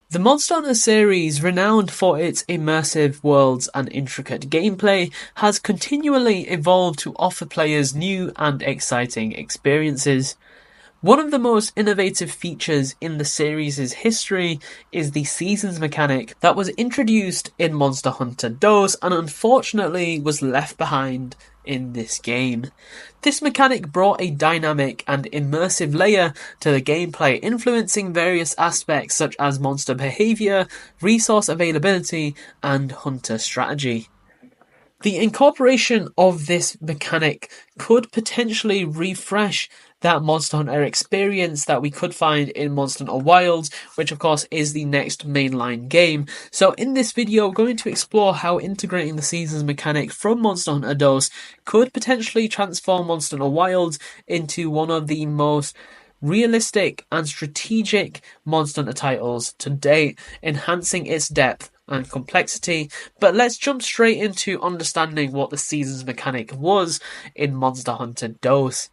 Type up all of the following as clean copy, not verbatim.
The Monster Hunter series, renowned for its immersive worlds and intricate gameplay, has continually evolved to offer players new and exciting experiences. One of the most innovative features in the series' history is the seasons mechanic that was introduced in Monster Hunter DOS and unfortunately was left behind in this game. This mechanic brought a dynamic and immersive layer to the gameplay, influencing various aspects such as monster behavior, resource availability, and hunter strategy. The incorporation of this mechanic could potentially refresh that Monster Hunter experience that we could find in Monster Hunter Wilds, which of course is the next mainline game. So in this video, we're going to explore how integrating the seasons mechanic from Monster Hunter DOS could potentially transform Monster Hunter Wilds into one of the most realistic and strategic Monster Hunter titles to date, enhancing its depth and complexity. But let's jump straight into understanding what the seasons mechanic was in Monster Hunter DOS.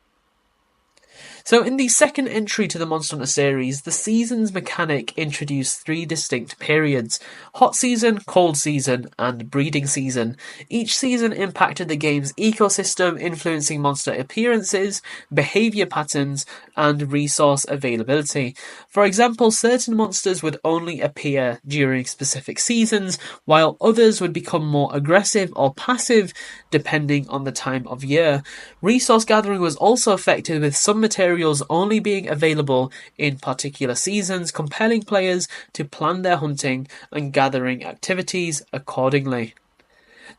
So in the second entry to the Monster Hunter series, the seasons mechanic introduced three distinct periods: hot season, cold season, and breeding season. Each season impacted the game's ecosystem, influencing monster appearances, behavior patterns, and resource availability. For example, certain monsters would only appear during specific seasons, while others would become more aggressive or passive depending on the time of year. Resource gathering was also affected, with some materials only being available in particular seasons, compelling players to plan their hunting and gathering activities accordingly.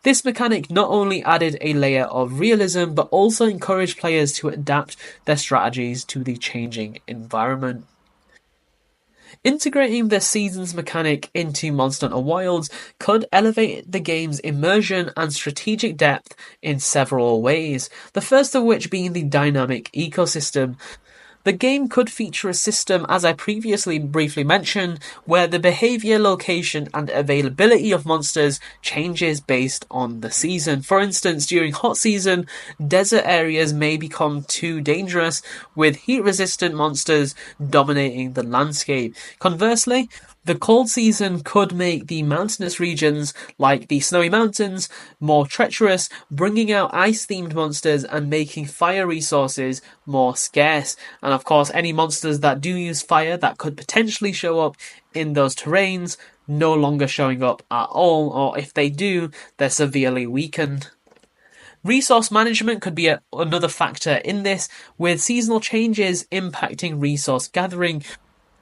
This mechanic not only added a layer of realism, but also encouraged players to adapt their strategies to the changing environment. Integrating the seasons mechanic into Monster Hunter Wilds could elevate the game's immersion and strategic depth in several ways, the first of which being the dynamic ecosystem. The game could feature a system, as I previously briefly mentioned, where the behavior, location, and availability of monsters changes based on the season. For instance, during hot season, desert areas may become too dangerous, with heat-resistant monsters dominating the landscape. Conversely, the cold season could make the mountainous regions, like the Snowy Mountains, more treacherous, bringing out ice-themed monsters and making fire resources more scarce. And of course, any monsters that do use fire that could potentially show up in those terrains no longer showing up at all, or if they do, they're severely weakened. Resource management could be another factor in this, with seasonal changes impacting resource gathering,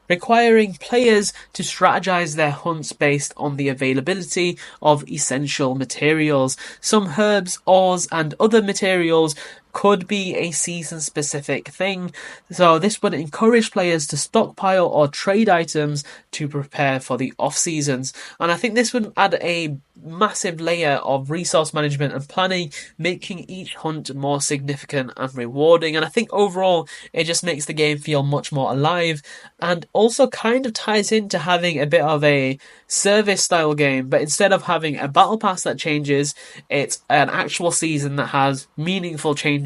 requiring players to strategize their hunts based on the availability of essential materials. Some herbs, ores, and other materials could be a season-specific thing, so this would encourage players to stockpile or trade items to prepare for the off-seasons. And I think this would add a massive layer of resource management and planning, making each hunt more significant and rewarding. And I think overall, it just makes the game feel much more alive, and also kind of ties into having a bit of a service-style game, but instead of having a battle pass that changes, it's an actual season that has meaningful changes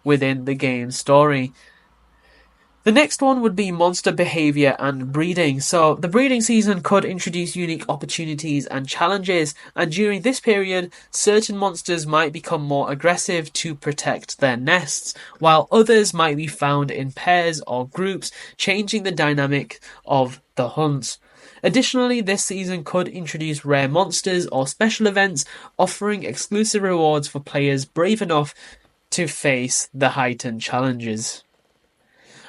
within the game's story. The next one would be monster behavior and breeding. So the breeding season could introduce unique opportunities and challenges, and during this period, certain monsters might become more aggressive to protect their nests, while others might be found in pairs or groups, changing the dynamic of the hunts. Additionally, this season could introduce rare monsters or special events, offering exclusive rewards for players brave enough to face the heightened challenges.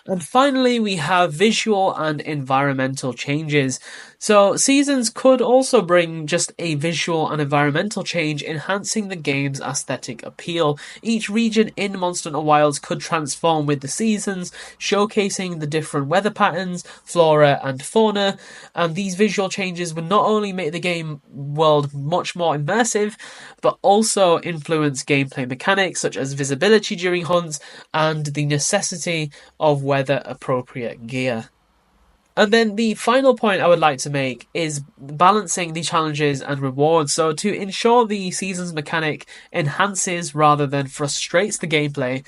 And finally, we have visual and environmental changes. So seasons could also bring just a visual and environmental change, enhancing the game's aesthetic appeal. Each region in Monster Hunter Wilds could transform with the seasons, showcasing the different weather patterns, flora and fauna. And these visual changes would not only make the game world much more immersive, but also influence gameplay mechanics such as visibility during hunts and the necessity of weather appropriate gear. And then the final point I would like to make is balancing the challenges and rewards. So to ensure the seasons mechanic enhances rather than frustrates the gameplay,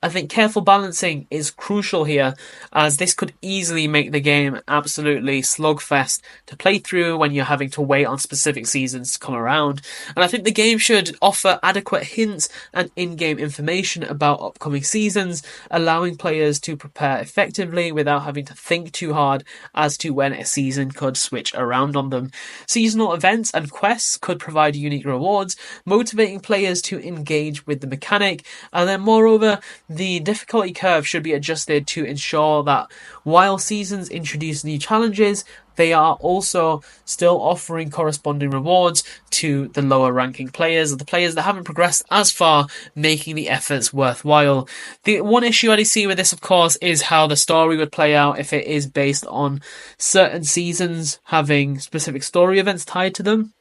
I think careful balancing is crucial here, as this could easily make the game absolutely slugfest to play through when you're having to wait on specific seasons to come around. And I think the game should offer adequate hints and in-game information about upcoming seasons, allowing players to prepare effectively without having to think too hard as to when a season could switch around on them. Seasonal events and quests could provide unique rewards, motivating players to engage with the mechanic, and then moreover, the difficulty curve should be adjusted to ensure that while seasons introduce new challenges, they are also still offering corresponding rewards to the lower ranking players, or the players that haven't progressed as far, making the efforts worthwhile. The one issue I see with this, of course, is how the story would play out if it is based on certain seasons having specific story events tied to them.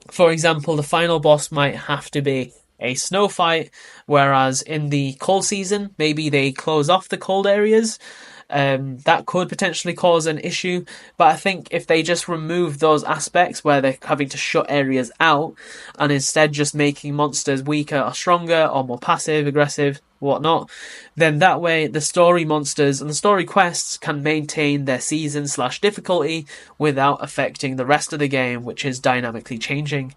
For example, the final boss might have to be a snow fight, whereas in the cold season, maybe they close off the cold areas. That could potentially cause an issue, but I think if they just remove those aspects where they're having to shut areas out and instead just making monsters weaker or stronger or more passive, aggressive, whatnot, then that way the story monsters and the story quests can maintain their season/difficulty without affecting the rest of the game, which is dynamically changing.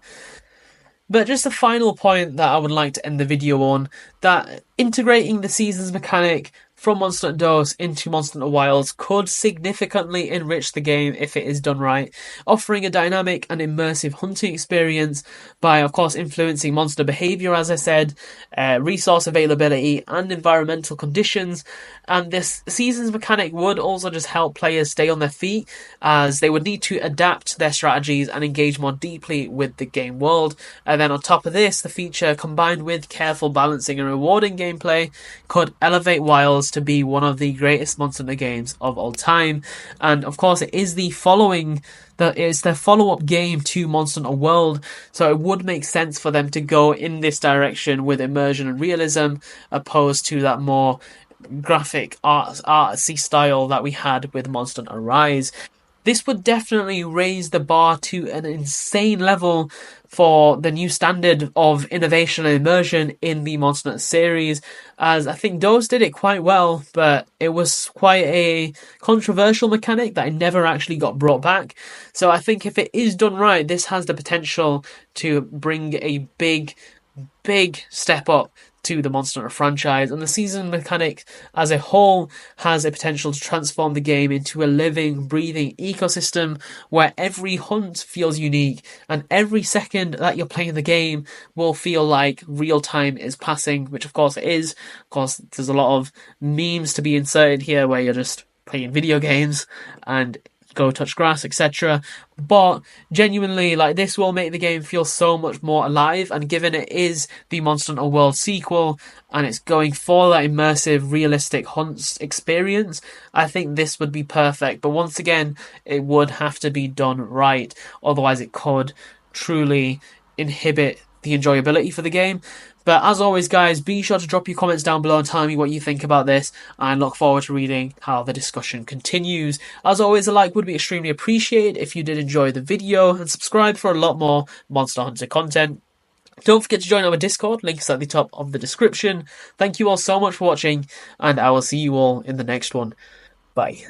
But just a final point that I would like to end the video on, that integrating the seasons mechanic from Monster Hunter DOS into Monster Hunter Wilds could significantly enrich the game if it is done right, offering a dynamic and immersive hunting experience by, of course, influencing monster behavior, as I said, resource availability and environmental conditions. And this seasons mechanic would also just help players stay on their feet, as they would need to adapt their strategies and engage more deeply with the game world. And then on top of this, the feature, combined with careful balancing and rewarding gameplay, could elevate Wilds to be one of the greatest Monster Hunter games of all time. And of course, it is the follow-up game to Monster Hunter World, so it would make sense for them to go in this direction with immersion and realism, opposed to that more graphic artsy style that we had with Monster Hunter Rise. This would definitely raise the bar to an insane level for the new standard of innovation and immersion in the Monster Hunter series, as I think DOS did it quite well, but it was quite a controversial mechanic that never actually got brought back. So I think if it is done right, this has the potential to bring a big step up to the Monster Hunter franchise, and the season mechanic as a whole has a potential to transform the game into a living, breathing ecosystem where every hunt feels unique and every second that you're playing the game will feel like real time is passing, which of course it is. Of course, there's a lot of memes to be inserted here where you're just playing video games and go touch grass, etc. But genuinely, like, this will make the game feel so much more alive, and given it is the Monster Hunter World sequel and it's going for that immersive, realistic hunts experience, I think this would be perfect. But once again, it would have to be done right, otherwise it could truly inhibit the enjoyability for the game. But as always, guys, be sure to drop your comments down below and tell me what you think about this, and look forward to reading how the discussion continues. As always, a like would be extremely appreciated if you did enjoy the video, and subscribe for a lot more Monster Hunter content. Don't forget to join our Discord, links at the top of the description. Thank you all so much for watching, and I will see you all in the next one. Bye.